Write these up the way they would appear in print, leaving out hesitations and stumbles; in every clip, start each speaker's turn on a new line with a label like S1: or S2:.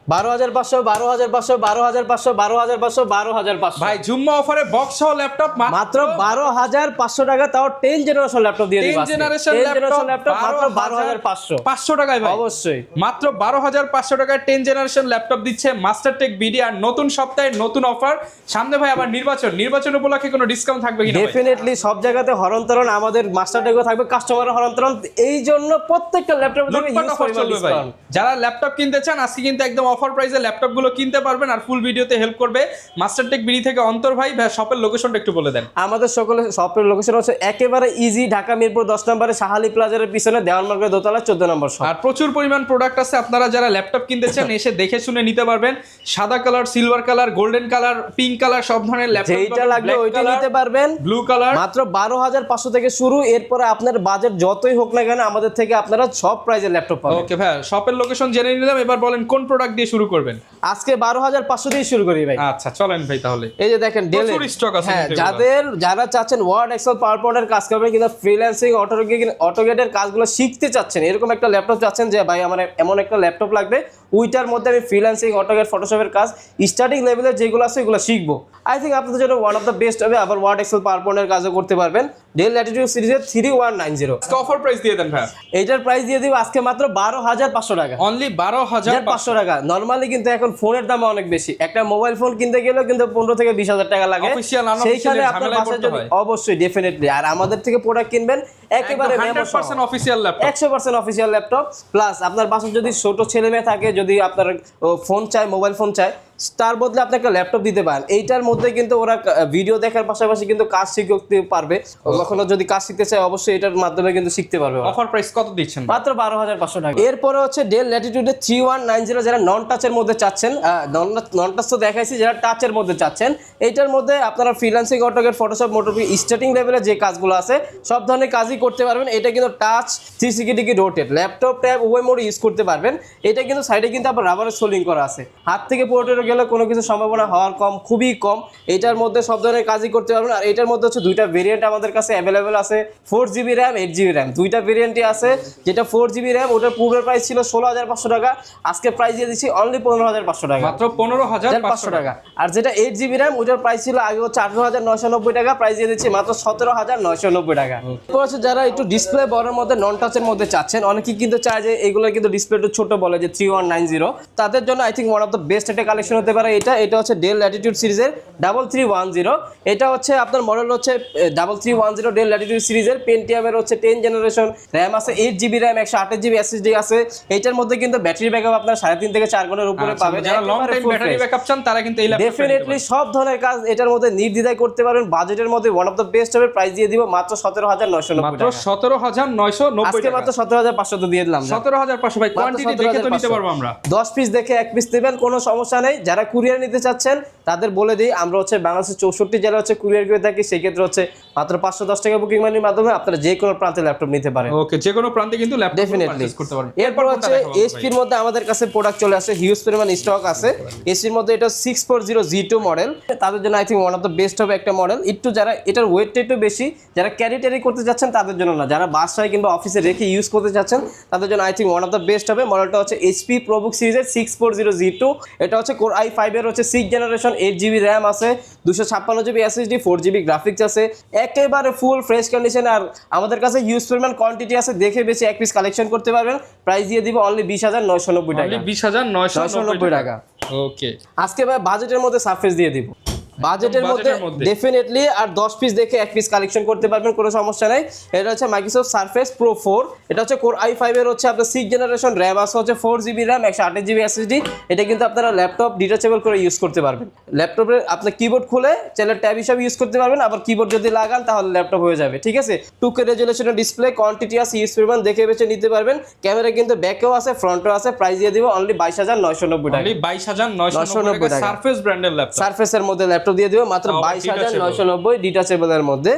S1: 12,500 12,500 12,500 12,500 12,500
S2: ভাই জুম্মা অফারে বক্স সহ ল্যাপটপ
S1: মাত্র 12,500 টাকা, তাও 10 জেনারেশন ল্যাপটপ দিয়ে দিব
S2: 10 জেনারেশন
S1: ল্যাপটপ মাত্র 12,500
S2: 500 টাকায় ভাই
S1: অবশ্যই
S2: মাত্র 12,500 টাকায় 10 জেনারেশন ল্যাপটপ দিচ্ছে মাস্টারটেক বিডি। আর নতুন সপ্তাহে নতুন অফার সামনে ভাই, আবার নির্বাচন উপলক্ষে কোনো ডিসকাউন্ট থাকবে কিনা?
S1: ডেফিনেটলি সব জায়গাতে হরন্তরণ, আমাদের মাস্টারটেকও থাকবে কাস্টমারের হরন্তরণ, এই জন্য প্রত্যেকটা ল্যাপটপের জন্য ইউজ
S2: অফার চলবে ভাই। যারা ল্যাপটপ কিনতে চান আজকে কিন্তু একদম অফার প্রাইসে ল্যাপটপ গুলো কিনতে পারবেন। আর ফুল ভিডিওতে হেল্প করবে মাস্টারটেক বিডি থেকে অন্তর ভাই। শপের লোকেশনটা একটু বলে দেন।
S1: আমাদের সকলে শপের লোকেশন হচ্ছে একেবারে ইজি, ঢাকা মিরপুর 10 নম্বরে শাহালি প্লাজার পিছনে দেওয়ান মার্কেট দোতলা 14 নম্বর শপ।
S2: আর প্রচুর পরিমাণ প্রোডাক্ট আছে, আপনারা যারা ল্যাপটপ কিনতে চান এসে দেখে শুনে নিতে পারবেন। সাদা colour, silver colour, golden colour, pink colour সব ধরনের ল্যাপটপ
S1: যেটা লাগবে ওইটা নিতে পারবেন।
S2: ব্লু কালার
S1: মাত্র 12,500 থেকে শুরু, এরপরে আপনার বাজেট যতই হোক না কেন আমাদের থেকে আপনারা সব প্রাইজের ল্যাপটপ পাবেন।
S2: ওকে ভাই, শপের লোকেশন জেনে নিলাম, এবার বলেন কোন প্রোডাক্ট দিয়ে শুরু করবেন?
S1: আজকে 12,500 দিয়ে শুরু করি ভাই।
S2: আচ্ছা চলেন ভাই তাহলে।
S1: এই যে দেখেন ডেল
S2: প্রচুর স্টক আছে।
S1: হ্যাঁ, যারা চাচ্ছেন ওয়ার্ড এক্সেল পাওয়ার পয়েন্টের কাজ করবেন কিংবা ফ্রিল্যান্সিং অটোগেটের কাজগুলো শিখতে চাচ্ছেন, এরকম একটা ল্যাপটপ চাচ্ছেন যে ভাই আমার এমন একটা ল্যাপটপ লাগবে ওইটার মধ্যে আমি ফ্রিল্যান্সিং অটোগেট ফটোশপের কাজ স্টার্টিং লেভেলের যেগুলো আছে এগুলো শিখবো, আই থিঙ্ক আপনাদের জন্য ওয়ান অফ দ্য বেস্ট হবে। আবার ওয়ার্ড এক্সেল পাওয়ার পয়েন্টের কাজও করতে পারবেন। ডেল ল্যাটিটিউড সিরিজের 3190
S2: অফার প্রাইস দিয়ে দেন ভাই।
S1: এইটার প্রাইস দিয়ে দিব আজকে মাত্র 12,500 টাকা,
S2: অনলি 12,500
S1: টাকা। নরমালি কিন্তু এখন ফোনের দাম অনেক বেশি, একটা মোবাইল ফোন কিনতে গেলেও কিন্তু 15 থেকে 20,000 টাকা লাগে। সেইখানে আপনার বাসায় যদি অবশ্যই ডেফিনেটলি, আর আমাদের থেকে প্রোডাক্ট কিনবেন একেবারে
S2: 100% official laptop,
S1: 100% official laptop. Plus আপনার বাসায় যদি ছোট ছেলে মেয়ে থাকে, যদি আপনার ফোন চায়, মোবাইল ফোন চায়, তার বদলে আপনি একটা ল্যাপটপ দিতে পারেন। এইটার মধ্যে কিন্তু ওরা ভিডিও দেখার পাশাপাশি কিন্তু কাজ শিখতে পারবে। কখনো যদি কাজ শিখতে চায় অবশ্যই এটার মাধ্যমে কিন্তু শিখতে পারবে।
S2: অফার প্রাইস কত দিচ্ছেন?
S1: মাত্র 12,500 টাকা। এরপরে হচ্ছে ডেল ল্যাটিটিউডের 3190 যারা নন টাচের মধ্যে চাচ্ছেন, নন টাচ তো দেখাইছি, যারা টাচের মধ্যে চাচ্ছেন এইটার মধ্যে আপনারা ফ্রিল্যান্সিং অটোগেট ফটোশপ মোটোপি স্টার্টিং লেভেলে যে কাজগুলো আছে সব ধরনের কাজই করতে পারবেন। এটা কিন্তু touch 360 degree rotate, laptop tab উভয় মোড ইউজ করতে পারবেন। এটা কিন্তু সাইডে কিন্তু আবার রাবারের সোলিং করা আছে, হাত থেকে পোর্টের গেলে কোনো কিছু সম্ভাবনা হওয়ার খুবই কম। এটার মধ্যে সব ধরনের কাজই করতে পারবেন। আর এটার মধ্যে হচ্ছে দুইটা ভেরিয়েন্ট আমাদের কাছে অ্যাভেলেবেল আছে, 4GB র্যাম 8GB র্যাম, দুইটা ভেরিয়েন্টই আছে। যেটা 4GB র্যাম ওটার পূর্বের প্রাইস ছিল 16,500 টাকা, আজকে প্রাইস দিয়ে দিচ্ছি অনলি 15,500 টাকা,
S2: মাত্র 15,500
S1: টাকা। আর যেটা 8GB র্যাম ওটার প্রাইস ছিল আগে হচ্ছে 18,990 টাকা, প্রাইস দিয়ে দিচ্ছি মাত্র 17,990 টাকা। এরপর হচ্ছে যারা একটু ডিসপ্লে বড়ের মধ্যে নন টাচের মধ্যে চাচ্ছেন, অনেকেই কিন্তু চায় যে এগুলো কিন্তু ডিসপ্লে একটু ছোট বলে যে 3190, তাদের জন্য I think one of the best একটা কালেকশন হতে পারে এটা হচ্ছে ডেল ল্যাটিটিউড সিরিজের 3310। এটা হচ্ছে আপনার মডেল হচ্ছে 3310 ডেল ল্যাটিটিউড সিরিজের। পেন্টিয়ামের হচ্ছে 10 জেনারেশন, র্যাম আছে 8GB র্যাম, 128GB SSD আছে। এইটার মধ্যে কিন্তু ব্যাটারি ব্যাকআপ আপনার 3.5 থেকে 4 ঘন্টার উপরে পাবেন।
S2: যারা লং টাইম ব্যাটারি ব্যাকআপ চান তারা কিন্তু এই ল্যাপটপ
S1: ডেফিনেটলি সব ধরনের কাজ এটার মধ্যে নির্দ্বিধায় করতে পারবেন। বাজেটের মধ্যে ওয়ান অফ দ্য বেস্ট হবে। প্রাইস দিয়ে দিব মাত্র 17,990
S2: মাত্র 17,990
S1: আজকে মাত্র 17,500 তো দিয়ে দিলাম।
S2: 17,500 ভাই, কোয়ান্টিটি দেখে তো নিতে পারবো আমরা।
S1: 10 পিস দেখে 1 পিস নেবেন, কোনো সমস্যা নেই। যারা কুরিয়ার নিতে চাচ্ছেন তাদের বলে দিই, আমরা হচ্ছে বাংলাদেশের 64 জেলা হচ্ছে কুরিয়ার করে থাকি। সেই ক্ষেত্রে হচ্ছে মাত্র 510 টাকা বুকিং মানির মাধ্যমে আপনারা যে কোনো প্রান্তে ল্যাপটপ নিতে পারেন।
S2: ওকে, যে কোনো প্রান্তে কিন্তু ল্যাপটপ পারচেজ করতে পারেন।
S1: এরপর হচ্ছে এইচপির মধ্যে আমাদের কাছে প্রোডাক্ট চলে আসে, হিউজ পরিমাণ স্টক আছে। এইচপির মধ্যে এটা 640G2 মডেল, তাদের জন্য I think one of the best হবে একটা মডেল। একটু যারা এটার ওয়েটটা একটু বেশি, যারা ক্যারি করতে যাচ্ছেন তাদের জন্য না, যারা বাসায় কিংবা অফিসে রেখে ইউজ করতে যাচ্ছেন তাদের জন্য I think one of the best হবে। মডেলটা হচ্ছে এইচপি প্রোবুক সিরিজের 640G2। এটা হচ্ছে কোর i5 এর হচ্ছে 6 জেনারেশন, 8GB র্যাম আছে, 256GB SSD, 4GB গ্রাফিক্স আছে, একেবারে ফুল ফ্রেশ কন্ডিশন। আর আমাদের কাছে হিউজ পরিমাণ কোয়ান্টিটি আছে, দেখে বেশি এক পিস কালেকশন করতে পারবেন। প্রাইস দিয়ে দিব অনলি 20,990 টাকা,
S2: 20,990
S1: টাকা।
S2: ওকে,
S1: আজকে ভাই বাজেটের মধ্যে সারফেস দিয়ে দিব, বাজেটের মধ্যে ডেফিনেটলি। আর 10 পিস দেখে 1 পিস কালেকশন করতে পারবেন, কোনো সমস্যা নাই। এটা হচ্ছে মাইক্রোসফট সারফেস প্রো 4। এটা হচ্ছে কোর i5 এর হচ্ছে আপনার 6 জেনারেশন, র্যাম আছে হচ্ছে 4GB র্যাম, 128GB SSD। এটা কিন্তু আপনারা ল্যাপটপ ডিটাচেবল করে ইউজ করতে পারবেন। ল্যাপটপের আপনার কিবোর্ড খুলে চাইলে ট্যাব হিসাবে ইউজ করতে পারবেন, আবার কিবোর্ড যদি লাগান তাহলে ল্যাপটপ হয়ে যাবে, ঠিক আছে। 2K রেজুলেশনের ডিসপ্লে, কোয়ান্টিটি আছে, ইউজ পরিমাণ দেখে বেছে নিতে পারবেন। ক্যামেরা কিন্তু ব্যাকেও আছে, ফ্রন্টেও আছে। প্রাইস দিয়ে দিব অনলি 22,990 টাকা,
S2: 22,990 টাকা। সারফেস ব্র্যান্ডের ল্যাপটপ,
S1: সারফেসের মধ্যে ল্যাপটপ দিয়ে দিব মাত্র 22,990 ডিটাচেবলের মধ্যে।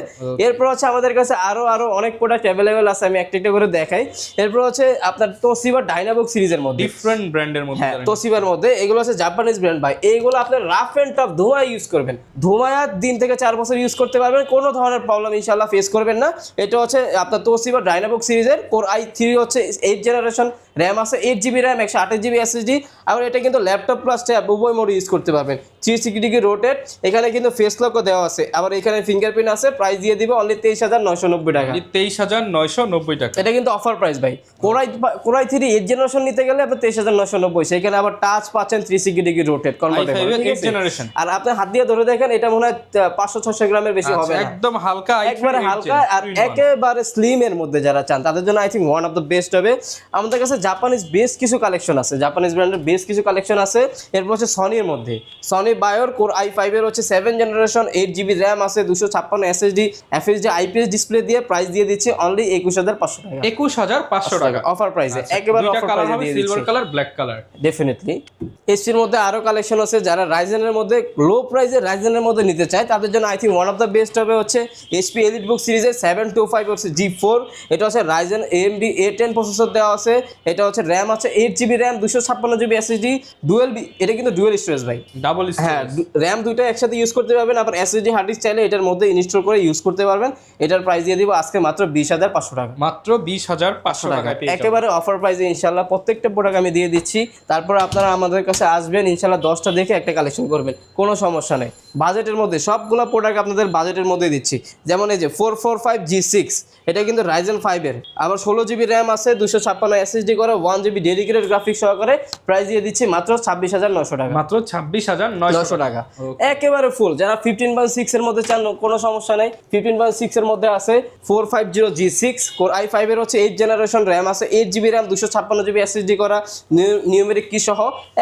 S1: এরপর হচ্ছে আমাদের কাছে আরো অনেক প্রোডাক্ট অ্যাভেলেবেল আছে, আমি একটা করে দেখাই। এরপর হচ্ছে আপনার তোশিবা ডাইনাবুক সিরিজের মধ্যে,
S2: ডিফারেন্ট ব্র্যান্ডের মধ্যে,
S1: হ্যাঁ তোশিবার মধ্যে। এগুলো হচ্ছে জাপানিজ ব্র্যান্ড ভাই। এইগুলো আপনার রাফ এন্ড টাফ ধোঁয়া ইউজ করবেন, ধোঁয়া 3 থেকে 4 বছর ইউজ করতে পারবেন, কোনো ধরনের প্রবলেম ইনশাআল্লাহ ফেস করবেন না। এটা হচ্ছে আপনার তোশিবা ডাইনাবুক সিরিজের কোর i3 হচ্ছে 8 জেনারেশন, র্যাম আছে 8GB র্যাম 128GB SSD। আর এটা কিন্তু ল্যাপটপ প্লাস ট্যাব উভয় মোড ইউজ করতে পারবেন। 360 ডিগ্রি রোটেট, এখানে কিন্তু ফেস লকও দেওয়া আছে, আবার এখানে ফিঙ্গারপ্রিন্ট আছে। প্রাইস দিয়ে দিব অনলি 23,990 টাকা।
S2: 23,990 টাকা।
S1: এটা কিন্তু অফার প্রাইস ভাই। কোরাই 3 8 জেনারেশন নিতে গেলে আপনি 23,990, সেখানে আবার টাচ পাচ্ছেন 360 ডিগ্রি রোটেট কনভার্টেবল, ঠিক আছে?
S2: জেনারেশন।
S1: আর আপনি হাত দিয়ে ধরে দেখেন, এটা মনে হয় 500-600 গ্রামের বেশি হবে না,
S2: একদম হালকা,
S1: একবারে হালকা আর একেবারে স্লিম এর মধ্যে যারা চান তাদের জন্য I think one of the best হবে। আমাদের কাছে জাপানিজ বেশ কিছু কালেকশন আছে, জাপানিজ ব্র্যান্ডের বেশ কিছু কালেকশন আছে। এরপর হচ্ছে সনির মধ্যে সনি বায়োর কোর i5 এর হচ্ছে 7 জেনারেশন 8GB র্যাম আছে, 256 SSD FHD IPS ডিসপ্লে দিয়ে প্রাইস দিয়ে দিচ্ছি অনলি 21,500 টাকা।
S2: 21,500 টাকা
S1: অফার প্রাইসে, একেবারে অফার প্রাইসে দিয়ে দিচ্ছি।
S2: Silver colour, black colour.
S1: Definitely এসপির মধ্যে আরো কালেকশন আছে, যারা রাইজেনের মধ্যে লো প্রাইসে রাইজেনের মধ্যে নিতে চায় তাদের জন্য I think one of the best হবে হচ্ছে HP এলিটবুক সিরিজের 725 হচ্ছে G4। এটা হচ্ছে রাইজেন AMD A10 প্রসেসর দেওয়া আছে। এটা হচ্ছে র্যাম আছে 8GB RAM 256GB SSD dual, এটা কিন্তু ডুয়েল স্টোরেজ ভাই,
S2: ডাবল
S1: হ্যাঁ র্যাম দুইটা একসাথে ইউজ করতে পারবেন, আবার SSD হার্ড ডিস্ক চাইলে এটার মধ্যে ইনস্টল করে ইউজ করতে পারবেন। এটার প্রাইস দিয়ে দিব আজকে মাত্র 20,500 টাকা।
S2: মাত্র 20,500 টাকা
S1: একেবারে অফার প্রাইসে ইনশাআল্লাহ প্রত্যেকটা প্রোডাক্ট আমি দিয়ে দিচ্ছি। তারপর আপনারা আমাদের কাছে আসবেন ইনশাআল্লাহ 10টা দেখে একটা কালেকশন করবেন, কোনো সমস্যা নেই। বাজেটের মধ্যে সবগুলো প্রোডাক্ট আপনাদের বাজেটের মধ্যে দিচ্ছি। যেমন এই যে 445 G6, এটা কিন্তু রাইজেন 5 এর, আবার 16GB র্যাম আছে 256 SSD করে 1GB ডেডিকেটেড গ্রাফিক্স সহকারে। প্রাইস দিয়ে দিচ্ছি মাত্র 26,900 টাকা।
S2: মাত্র 26,900
S1: টাকা একেবারে ফুল। যারা 15.6 এর মধ্যে চান কোনো সমস্যা নেই, 15.6 এর মধ্যে আছে 450 G6 কোর i5 এর হচ্ছে 8 জেনারেশন র্যাম আছে 8GB র্যাম 256GB SSD করা নিউমেরিক কি সহ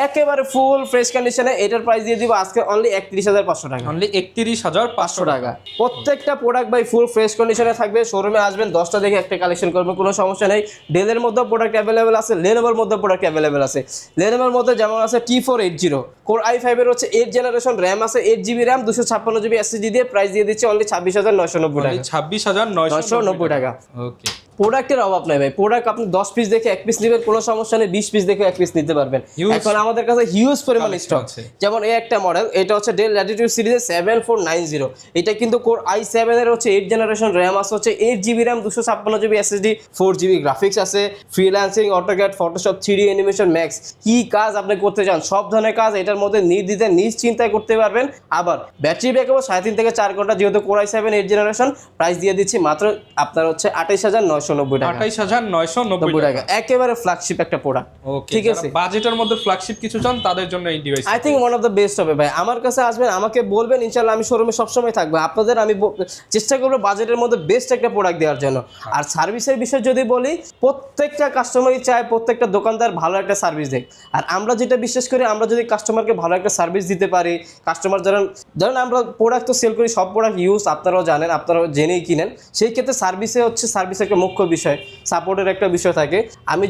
S1: একেবারে ফুল ফ্রেশ কন্ডিশনে। এটার প্রাইস দিয়ে দিব আজকে অনলি 31,500 টাকা।
S2: অনলি 31,500
S1: টাকা। প্রত্যেকটা প্রোডাক্ট বাই ফুল ফ্রেশ কন্ডিশনে থাকবে। শোরুমে আসবেন 10টা দেখে একটা কালেকশন করবেন, কোনো সমস্যা নেই। ডেলের মধ্যে প্রোডাক্ট অ্যাভেলেবেল আছে, লেনোভোর মধ্যে প্রোডাক্ট অ্যাভেলেবেল আছে। লেনোভোর মধ্যে যেমন আছে T480 কোর i5 এর হচ্ছে 8 জেনারেশন র্যাম আছে 8GB র্যাম 256GB SSD দিয়ে প্রাইস দিয়ে দিচ্ছে অনলি 26,990 টাকা।
S2: 26,990
S1: টাকা।
S2: ওকে,
S1: প্রোডাক্টের অভাব নাই ভাই। প্রোডাক্ট আপনি 10 পিস দেখে 1 পিস নেবেন, কোনো সমস্যা নেই। 20 পিস দেখে 1 পিস নিতে পারবেন। এখন আমাদের কাছে হিউজ পরিমাণ স্টক আছে। যেমন এই একটা মডেল, এটা হচ্ছে ডেল ল্যাটিটিউড সিরিজের 7490। এটা কিন্তু কোর i7 এর হচ্ছে 8 জেনারেশন র্যাম আছে হচ্ছে 8GB RAM 256GB SSD 4GB graphics আছে। Freelancing, AutoCAD, Photoshop, 3D animation, max কি কাজ আপনি করতে চান সব ধরনের কাজ এটার মধ্যে নির্দ্বিধায় নিশ্চিন্তায় করতে পারবেন। আবার ব্যাটারি ব্যাকআপ 3.5 থেকে 4 ঘন্টা, যেহেতু কোর i7 8 জেনারেশন। প্রাইস দিয়ে দিচ্ছি মাত্র আপনার হচ্ছে 28,990 টাকা।
S2: 28,990
S1: টাকা। একেবারে ফ্ল্যাগশিপ একটা প্রোডাক্ট, ঠিক আছে?
S2: বাজেটের মধ্যে ফ্ল্যাগশিপ কিছু চান তাদের জন্য এই device
S1: I think one of the best হবে ভাই। আমার কাছে আসবেন, আমাকে বলবেন, ইনশাআল্লাহ আমি শোরুমে সবসময় থাকবো। আপনাদের আমি চেষ্টা করবো বাজেটের মধ্যে বেস্ট একটা প্রোডাক্ট দেওয়ার জন্য। আর সার্ভিসের বিষয় যদি বলি, প্রত্যেকটা কাস্টমারই চায় প্রত্যেকটা দোকানদার ভালো একটা সার্ভিস দেয়। আর আমরা যেটা বিশ্বাস করি, আমরা যদি কাস্টমারকে ভালো একটা সার্ভিস দিতে পারি, কাস্টমার ধরেন আমরা প্রোডাক্ট তো সেল করি, সব প্রোডাক্ট ইউজ আপনারাও জানেন, আপনারাও জেনেই কিনেন। সেই ক্ষেত্রে সার্ভিসে হচ্ছে সার্ভিস একটা মুখ্য বিষয়, সাপোর্টের একটা বিষয় থাকে। আমি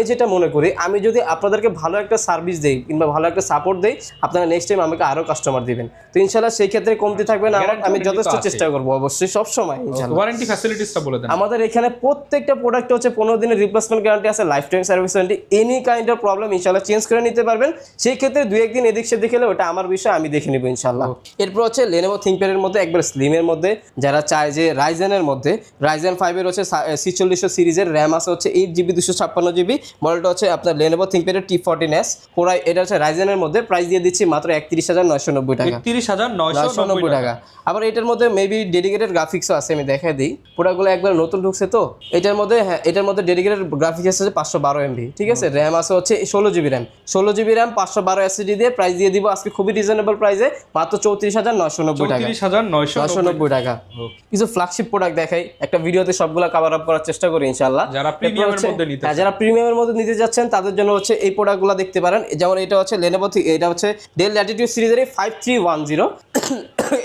S1: যেটা মনে করি, আমি যদি আপনাদেরকে ভালো একটা সার্ভিস দেই কিংবা ভালো একটা সাপোর্ট দেই, আপনারা নেক্সট টাইম আমাকে আরো কাস্টমার দিবেন। তো ইনশাআল্লাহ সেই ক্ষেত্রে কমতি থাকবে না। আমি যথেষ্ট চেষ্টা করবো অবশ্যই সব সময়।
S2: ওয়ারেন্টি ফ্যাসিলিটিসটা বলে দেন।
S1: আমাদের এখানে প্রত্যেকটা প্রোডাক্ট হচ্ছে 15 দিনের রিপ্লেসমেন্ট গ্যারান্টি আছে, life time service warranty. Any kind of problem ইনশাআল্লাহ চেঞ্জ করে নিতে পারবেন। সেই ক্ষেত্রে 2-1 দিন এদিক সেদিক হলে ওটা আমার বিষয়, আমি দেখে নিব ইনশাআল্লাহ। এরপর হচ্ছে Lenovo ThinkPad এর মধ্যে একবার স্লিমের মধ্যে যারা চায় যে রাইজেনের মধ্যে, রাইজেন 5 এর হচ্ছে 4600 সিরিজের র্যাম আছে হচ্ছে 8GB 256GB। মডেলটা হচ্ছে আপনার Lenovo ThinkPad এর T14S কোরাই, এটা হচ্ছে রাইজেনের মধ্যে। প্রাইস দিয়ে দিচ্ছি মাত্র 31,990 টাকা।
S2: 31,990
S1: টাকা। আবার এটার মধ্যে মেবি ডেডিকেটেড গ্রাফিক্সও আছে, আমি দেখাই দিই। প্রোডাক্টগুলো একবার নতুন ঢুকছে তো এটার মধ্যে। হ্যাঁ, এটার মধ্যে ডেডিকেটেড গ্রাফিক্স আছে 512 MB, ঠিক আছে? র্যাম আছে হচ্ছে 16GB র্যাম 512 SSD দিয়ে প্রাইস দিয়ে দিব আজকে খুবই রিজনেবল প্রাইসে মাত্র 34,990 টাকা।
S2: 34,990
S1: টাকা। কিছু ফ্ল্যাগশিপ প্রোডাক্ট দেখাই, একটা ভিডিওতে সবগুলো কভার আপ করার চেষ্টা করি ইনশাআল্লাহ।
S2: যারা প্রিমিয়ামের মধ্যে নিতে চান,
S1: যারা প্রিমিয়ামের মধ্যে নিতে যাচ্ছেন তাদের জন্য হচ্ছে এই প্রোডাক্টগুলো দেখতে পারেন। যেমন এটা হচ্ছে Lenovo, এটা হচ্ছে ডেল ল্যাটিটিউড সিরিজের 5310।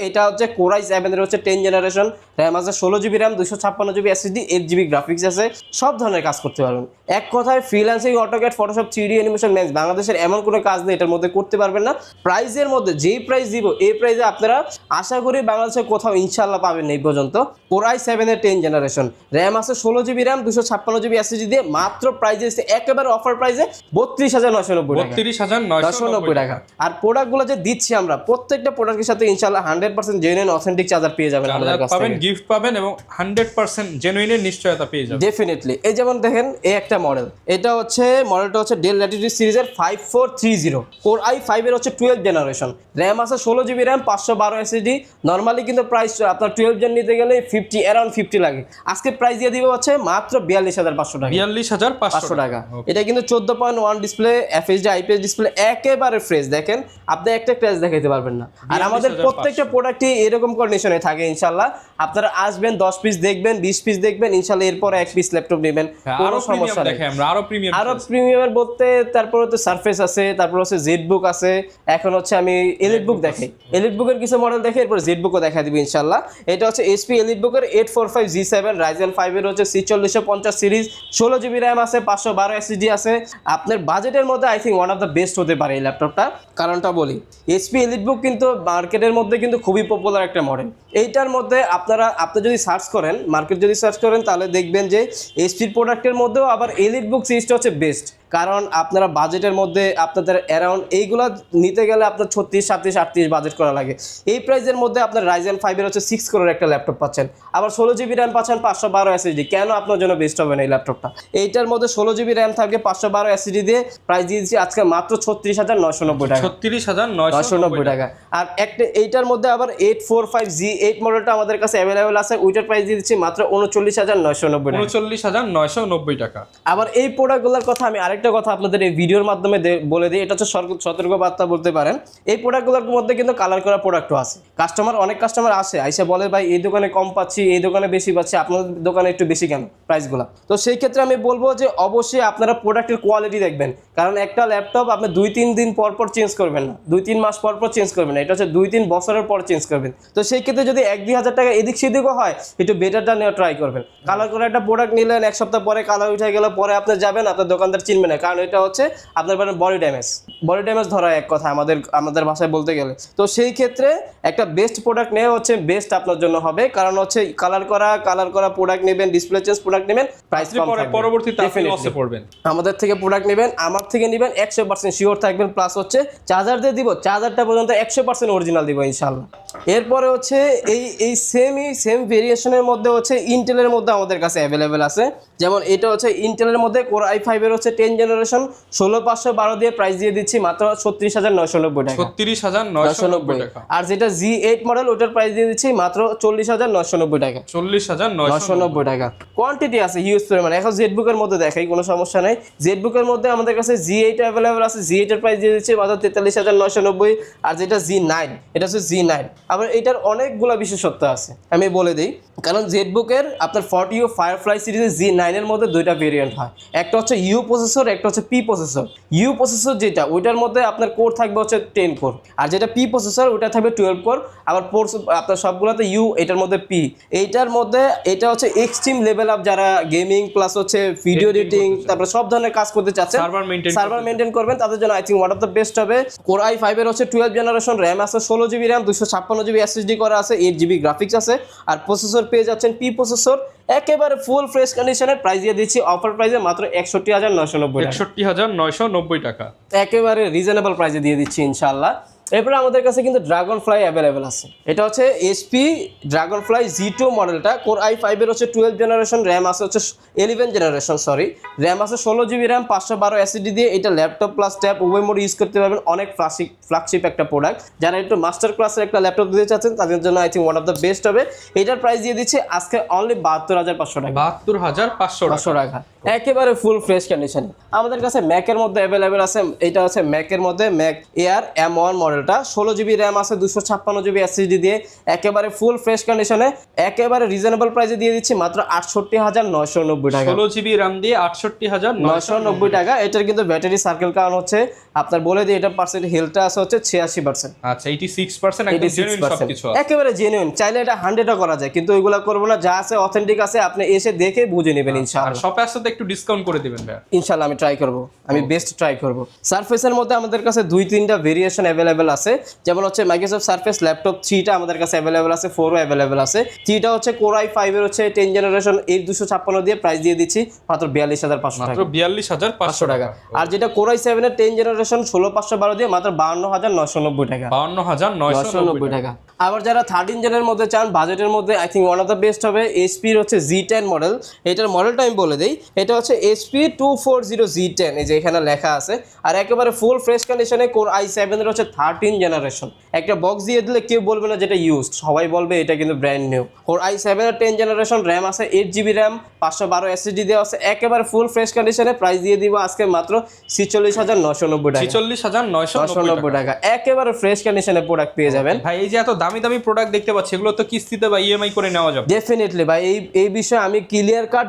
S1: এটা হচ্ছে কোর i7 এর হচ্ছে 10 জেনারেশন র্যাম আছে 16GB RAM 256GB SSD 8GB graphics আছে। সব ধরনের কাজ করতে পারবেন। এক কথায় freelancing, AutoCAD, Photoshop, 3D animation, max, বাংলাদেশের এমন কোনো কাজ নেই এটার মধ্যে করতে পারবেন না। প্রাইসের মধ্যে যেই প্রাইস দিব এই প্রাইসে আপনারা আশা করি বাংলাদেশের কোথাও ইনশাআল্লাহ পাবেন এই পর্যন্ত। কোর i7 এর 10 জেনারেশন র্যাম আছে 16GB র্যাম 256GB SSD দিয়ে মাত্র প্রাইস দিচ্ছে একেবারে অফার প্রাইসে 32,990 টাকা।
S2: 32,990
S1: টাকা। আর প্রোডাক্টগুলো যে দিচ্ছি আমরা, প্রত্যেকটা প্রোডাক্টের সাথে ইনশাআল্লাহ 100% জেনুইন অথেন্টিক চার্জার পেয়ে যাবেন আমাদের কাছ থেকে।
S2: গিফট পাবেন এবং 100% জেনুইনের নিশ্চয়তা পেয়ে যাবেন।
S1: ডেফিনেটলি। এই যেমন দেখেন এই একটা মডেল, এটা হচ্ছে মডেলটা হচ্ছে ডেল ল্যাটিটিউড সিরিজের 5430 কোর i5 এর হচ্ছে 12 জেনারেশন, র্যাম আছে 16 জিবি র্যাম, 512 এসএসডি। নর্মালি কিন্তু প্রাইস আপনার 12 জেন নিতে গেলে 50 লাগে। আজকে প্রাইস দিয়ে দিব হচ্ছে মাত্র 42500 টাকা।
S2: 42500
S1: টাকা। এটা কিন্তু 14.1 ডিসপ্লে, এফএইচডি আইপিএস ডিসপ্লে, একেবারে ফ্রেশ। দেখেন আপনি একটা ক্র্যাশ দেখাইতে পারবেন না। আর আমাদের প্রত্যেকটা প্রোডাক্টই এরকম কন্ডিশনে থাকে ইনশাআল্লাহ। আপনারা আসবেন 10 পিস দেখবেন, 20 পিস দেখবেন, ইনশাআল্লাহ এরপর এক পিস ল্যাপটপ নেবেন, কোনো সমস্যা নেই।
S2: দেখেন আমরা আরো
S1: প্রিমিয়ামের বলতে তারপরে তো সারফেস আছে, তারপর হচ্ছে জেডবুক আছে, এখন হচ্ছে আমি এলিটবুক দেখাই। এলিটবুকের কিছু মডেল দেখে এরপর জেডবুকও দেখা দিব ইনশাআল্লাহ। এটা হচ্ছে এইচপি এলিটবুকের 845G7 রাইজেন 5 এর হচ্ছে C4050 সিরিজ, 16 জিবি র্যাম আছে, 512 এসএসডি আছে। আপনার বাজেটের মধ্যে I think one of the best হতে পারে এই ল্যাপটপটা। কারণটা বলি, এইচপি এলিটবুক কিন্তু মার্কেটের মধ্যে কিন্তু খুবই পপুলার একটা মডেল। এইটার মধ্যে আপনি যদি সার্চ করেন, মার্কেট যদি সার্চ করেন, তাহলে দেখবেন যে এইচপির প্রোডাক্টের মধ্যেও আবার এলিটবুক সিরিজটা হচ্ছে বেস্ট। কারণ আপনারা বাজেটের মধ্যে আপনাদের অ্যারাউন্ড এইগুলো নিতে গেলে আপনার 36, 37, 38 বাজেট করা লাগে। এই প্রাইসের মধ্যে আপনার রাইজেন 5 এর হচ্ছে 6 কোরের একটা ল্যাপটপ পাচ্ছেন, আবার 16 জিবি র্যাম পাচ্ছেন, 512 এসএসডি। কেন আপনার জন্য বেস্ট হবে না এই ল্যাপটপটা? এইটার মধ্যে 16 জিবি র্যাম থাকবে, 512 এসএসডি দিয়ে প্রাইস দিয়েছি আজকে মাত্র 36990 টাকা।
S2: 36990
S1: টাকা। আর একটা এইটার মধ্যে আবার 845G8 মডেলটা আমাদের কাছে অ্যাভেলেবেল আছে, ওইটার প্রাইস দিয়ে দিচ্ছি মাত্র 39990 টাকা।
S2: 39990 টাকা।
S1: আবার এই প্রোডাক্টগুলোর কথা আমি আরেকটা কথা আপনাদের এই ভিডিওর মাধ্যমে বলে দিই, এটা হচ্ছে সতর্ক বার্তা বলতে পারেন। এই প্রোডাক্টগুলোর মধ্যে কিন্তু কালার করা প্রোডাক্টও আছে। অনেক কাস্টমার আসে আইসা বলে ভাই এই দোকানে কম পাচ্ছি, এই দোকানে বেশি পাচ্ছি, আপনাদের দোকানে একটু বেশি কেন প্রাইসগুলো? তো সেই ক্ষেত্রে আমি বলবো যে অবশ্যই আপনারা প্রোডাক্টের কোয়ালিটি দেখবেন। কারণ একটা ল্যাপটপ আপনি 2-3 দিন পর চেঞ্জ করবেন না, 2-3 মাস পর চেঞ্জ করবেন না, এটা হচ্ছে 2-3 বছরের পর চেঞ্জ করবেন। তো সেই ক্ষেত্রে যদি 1-2 হাজার টাকা এদিক সেদিকও হয়, একটু বেটারটা নেওয়া ট্রাই করবেন। কালার করা একটা প্রোডাক্ট নিলেন, এক সপ্তাহ পরে কালার উঠে গেল, পরে আপনি যাবেন, আপনার দোকানদার চিনবে না, কারণ এটা হচ্ছে আপনার বডি ড্যামেজ ধরা এক কথা আমাদের ভাষায় বলতে গেলে। তো সেই ক্ষেত্রে একটা বেস্ট প্রোডাক্ট নেওয়া হচ্ছে বেস্ট আপনার জন্য হবে। কারণ হচ্ছে কালার করা প্রোডাক্ট নেবেন, ডিসপ্লে চেঞ্জ প্রোডাক্ট নেবেন, প্রাইস কম থাকবে,
S2: পরবর্তীতে আপনি লসে পড়বেন।
S1: আমাদের থেকে প্রোডাক্ট নেবেন, আমার থেকে নেবেন, 100% শিওর থাকবেন। প্লাস হচ্ছে চার্জার দিয়ে দিব, চার্জারটা পর্যন্ত 100% অরিজিনাল দিব ইনশাআল্লাহ। এরপরে হচ্ছে এই সেম ভেরিয়েশনের মধ্যে হচ্ছে ইন্টেলের মধ্যে আমাদের কাছে অ্যাভেলেবেল আছে। যেমন এটা হচ্ছে ইন্টেলের মধ্যে কোর i5 এর হচ্ছে 10 জেনারেশন, 16512 দিয়ে প্রাইস দিয়ে দিচ্ছি মাত্র 36990 টাকা।
S2: 36990 টাকা।
S1: আর যেটা G8 মডেল, ওটার প্রাইস দিয়ে দিচ্ছি মাত্র 40990 টাকা।
S2: 40990
S1: টাকা। কোয়ান্টিটি আছে হিউজ পরিমাণে। এখন জেডবুকের মধ্যে দেখাই, কোনো সমস্যা নাই। জেডবুকের মধ্যে আমাদের কাছে G8 অ্যাভেলেবেল আছে, G8 এর প্রাইস দিয়ে দিচ্ছি মাত্র 43990। আর যেটা G9, এটা হচ্ছে G9। আবার এটার অনেকগুলো বিশেষত্ব আছে, আমি বলে দিই। কারণ জেডবুকের আপনার 40 ফায়ারফ্লাই সিরিজের G9 এর মধ্যে দুইটা ভেরিয়েন্ট হয়, একটা হচ্ছে ইউ প্রসেসর, একটা হচ্ছে পি প্রসেসর। ইউ প্রসেসর যেটা, ওইটার মধ্যে আপনার কোর থাকবে হচ্ছে 10 কোর, আর যেটা পি প্রসেসর ওইটা থাকবে 12 কোর। আবার আপনার সবগুলোতে ইউ, এটার মধ্যে পি। এইটার মধ্যে এটা হচ্ছে এক্সট্রিম লেভেল আপ, যারা গেমিং প্লাস হচ্ছে ভিডিও এডিটিং, তারপর সব ধরনের কাজ করতে চাচ্ছেন, সার্ভার মেইনটেইন করবেন, তাদের জন্য I think one of the best হবে। কোর i5 এর হচ্ছে 12 জেনারেশন, র্যাম আছে 16 জিবি র্যাম, 256 জিবি এসএসডি করা আছে, 8 জিবি গ্রাফিক্স আছে। আর প্রসেসর পেয়ে যাচ্ছেন পি প্রসেসর, একেবারে ফুল ফ্রেশ কন্ডিশনের। প্রাইস দিয়ে দিচ্ছি অফার প্রাইসে মাত্র
S2: 61990 টাকা।
S1: একেবারে রিজনেবল প্রাইসে দিয়ে দিচ্ছি ইনশাআল্লাহ। এরপরে আমাদের কাছে কিন্তু ড্রাগন ফ্লাই অ্যাভেলেবেল আছে। এটা হচ্ছে এইচপি ড্রাগন ফ্লাই G2 মডেলটা, কোর i5 এর হচ্ছে 12 জেনারেশন, র্যাম আছে হচ্ছে 11 জেনারেশন, র্যাম আছে 16 জিবি র্যাম, 512 এসএসডি দিয়ে। এটা ল্যাপটপ প্লাস ট্যাব উভয় মোড ইউজ করতে পারবেন। অনেক ফ্ল্যাগশিপ একটা প্রোডাক্ট। যারা একটু মাস্টার ক্লাসের একটা ল্যাপটপ দিতে চাচ্ছেন, তাদের জন্য I think one of the best হবে। এটার প্রাইস দিয়ে দিচ্ছি আজকে অনলি 72500 টাকা।
S2: 72500
S1: টাকা, একেবারে ফুল ফ্রেশ কন্ডিশন। আমাদের কাছে ম্যাকের মধ্যে অ্যাভেলেবেল আছে। এটা হচ্ছে ম্যাকের মধ্যে ম্যাক এয়ার M1 মডেলটা, 16 জিবি র্যাম আছে, 256 জিবি এসএসডি দিয়ে, একেবারে ফুল ফ্রেশ কন্ডিশনে, একেবারে রিজনেবল প্রাইসে দিয়ে দিচ্ছি মাত্র 68990 টাকা।
S2: 16 জিবি র্যাম দিয়ে 68990
S1: টাকা। এটার কিন্তু ব্যাটারি সার্কেল কাউন্ট হচ্ছে আপনার বলে দিই, এটা পার্সেন্ট হেলথটা আছে হচ্ছে 86%।
S2: আচ্ছা, 86% একদম জেনুইন সবকিছু আছে,
S1: একেবারে জেনুইন। চাইলে এটা 100ও করা যায়, কিন্তু ওইগুলা করব না, যা আছে অথেন্টিক আছে, আপনি এসে দেখে বুঝে নেবেন ইনশাআল্লাহ।
S2: আর শপে আসলে একটু ডিসকাউন্ট করে দিবেন ভাই
S1: ইনশাআল্লাহ। আমি ট্রাই করব, আমি বেস্ট ট্রাই করব। সারফেসের মধ্যে আমাদের কাছে 2-3টা ভেরিয়েশন অ্যাভেলেবেল আছে। যেমন হচ্ছে মাইক্রোসফট সারফেস ল্যাপটপ 3টা আমাদের কাছে অ্যাভেলেবেল আছে, 4ও অ্যাভেলেবেল আছে। 3টা হচ্ছে কোর i5 এর হচ্ছে 10 জেনারেশন, 8256 দিয়ে প্রাইস দিয়ে দিচ্ছি মাত্র 42500 টাকা।
S2: মাত্র 42500 টাকা।
S1: আর যেটা কোর i7 এর 10 জেনারেশন, 16512 দিয়ে মাত্র 52990 টাকা।
S2: 52990
S1: টাকা। আবার যারা 13 জেনের মধ্যে চান বাজেটের মধ্যে I think one of the best হবে এইচপির হচ্ছে Z10 মডেল। এটার মডেলটা আমি বলে দিই, এটা হচ্ছে HP 240 Z10, এই যে এখানে লেখা আছে। আর একেবারে ফুল ফ্রেশ কন্ডিশনে কোর i7 এর হচ্ছে 13 জেনারেশন। একটা বক্স দিয়ে দিলে কেউ বলবে না যেটা ইউজড, সবাই বলবে এটা কিন্তু ব্র্যান্ড নিউ। কোর i7 এর 10 জেনারেশন, র্যাম আছে 8GB র্যাম, 512 SSD দেওয়া আছে, একেবারে ফুল ফ্রেশ কন্ডিশনে। প্রাইস দিয়ে দিব আজকে মাত্র 46,990 টাকা।
S2: 46,990
S1: টাকা একেবারে ফ্রেশ কন্ডিশনে প্রোডাক্ট পেয়ে যাবেন।
S2: ভাই এই যে এত দামি দামি প্রোডাক্ট দেখতে পাচ্ছি, এগুলো তো কিস্তিতে বা ইএমআই করে নেওয়া যাবে?
S1: ডেফিনেটলি ভাই, এই বিষয়ে আমি ক্লিয়ার কাট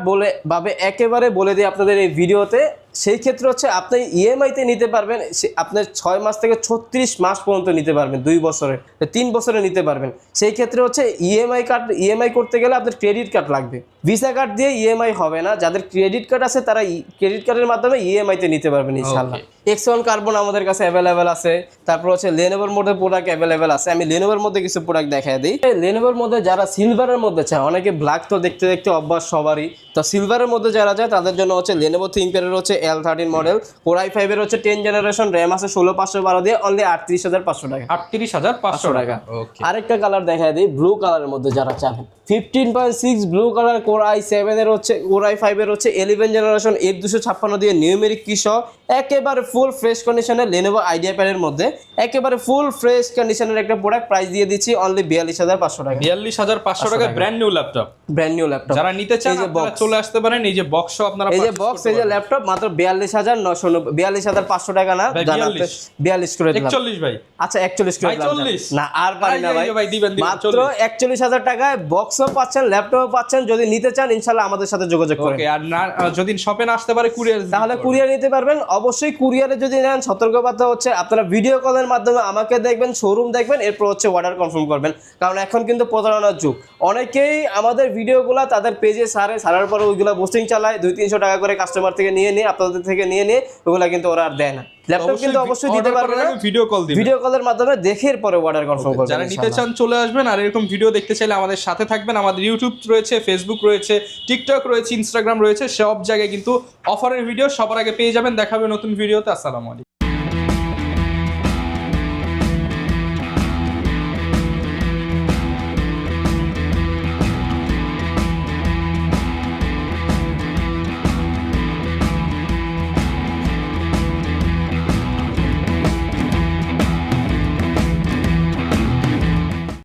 S1: ভাবে একেবারে বলে দিই আপনাদের এই ভিডিওতে। সেই ক্ষেত্রে হচ্ছে আপনি ইএমআইতে নিতে পারবেন, আপনার 6 মাস থেকে 36 মাস পর্যন্ত নিতে পারবেন, 2 বছরে 3 বছরে নিতে পারবেন। সেই ক্ষেত্রে হচ্ছে ইএমআই করতে গেলে আপনার ক্রেডিট কার্ড লাগবে, ভিসা কার্ড দিয়ে ইএমআই হবে না। যাদের ক্রেডিট কার্ড আছে তারা ক্রেডিট কার্ডের মাধ্যমে ইএমআইতে নিতে পারবেন ইনশাআল্লাহ। X1 কার্বন আমাদের কাছে অ্যাভেলেবেল আছে, তারপর হচ্ছে লেনোভোর মধ্যে প্রোডাক্ট অ্যাভেলেবেল আছে। আমি লেনোভোর মধ্যে কিছু প্রোডাক্ট দেখাই দিই। লেনোভোর মধ্যে যারা সিলভারের মধ্যে চায়, অনেকে ব্ল্যাক তো দেখতে দেখতে অভ্যাস সবারই, তো সিলভারের মধ্যে যারা যায় তাদের জন্য হচ্ছে লেনোভো থিংকপ্যাডের হচ্ছে L13 মডেল, কোর i5 এর হচ্ছে 10 জেনারেশন, র্যাম আছে 16512 দিয়ে, অনলি 38,500 টাকা।
S2: 38,500 টাকা। ওকে,
S1: আরেকটা কালার দেখায় দিই, ব্লু কালারের মধ্যে যারা চান, 15.6 ব্লু কালার, কোর i7 এর হচ্ছে, কোর i5 এর হচ্ছে 11 জেনারেশন, 8256 দিয়ে নিউমেরিক কি সহ একেবারে ফুল ফ্রেশ কন্ডিশনের লেনোভো আইডিয়াপ্যাড এর মধ্যে একেবারে ফুল ফ্রেশ কন্ডিশনের একটা প্রোডাক্ট। প্রাইস দিয়ে দিচ্ছি অনলি 42,500 টাকা।
S2: 42,500 টাকা brand new laptop.
S1: Brand new laptop
S2: যারা নিতে চান আপনারা চলে আসতে পারেন। এই যে বক্সও আপনারা,
S1: এই যে বক্স, এই যে ল্যাপটপ মাত্র 42,990, 42,500 টাকা না, 42 করে দিলাম।
S2: 41 ভাই,
S1: আচ্ছা 41 করে দিলাম
S2: 41
S1: না, আর পারি না ভাই,
S2: দিবেন
S1: মাত্র 41,000 টাকায় বক্সও পাচ্ছেন, ল্যাপটপও পাচ্ছেন। যদি নিতে চান ইনশাআল্লাহ আমাদের সাথে যোগাযোগ করেন।
S2: ওকে, আর না যদি শপে না আসতে পারে কুরিয়ার,
S1: তাহলে কুরিয়ার নিতে পারবেন। অবশ্যই কুরিয়ারে যদি নেন সতর্কবার্তা হচ্ছে আপনারা ভিডিও কলের মাধ্যমে আমাকে দেখবেন, শোরুম দেখবেন, এরপর হচ্ছে অর্ডার কনফার্ম করবেন। কারণ এখন কিন্তু প্রতারণার যুগ। অনেকেই আমাদের ভিডিওগুলো তাদের পেজে ছাড়ার পরে ওইগুলো পোস্টিং চালায়, 200-300 টাকা করে কাস্টমার থেকে নিয়ে আপনাদের থেকে নিয়ে ওগুলা কিন্তু ওরা আর দেয় না। ল্যাপটপ কিন্তু অবশ্যই দিতে পারবেন না,
S2: ভিডিও কল দিবেন,
S1: ভিডিও কলের মাধ্যমে দেখে এরপরে অর্ডার কনফার্ম করবেন।
S2: যারা নিতে চান চলে আসবেন। আর এরকম ভিডিও দেখতে চাইলে আমাদের সাথে থাকবেন। আমাদের ইউটিউব রয়েছে, ফেসবুক রয়েছে, টিকটক রয়েছে, ইনস্টাগ্রাম রয়েছে, সব জায়গায় কিন্তু অফারের ভিডিও সবার আগে পেয়ে যাবেন। দেখাবে নতুন ভিডিওতে। আসসালামু আলাইকুম।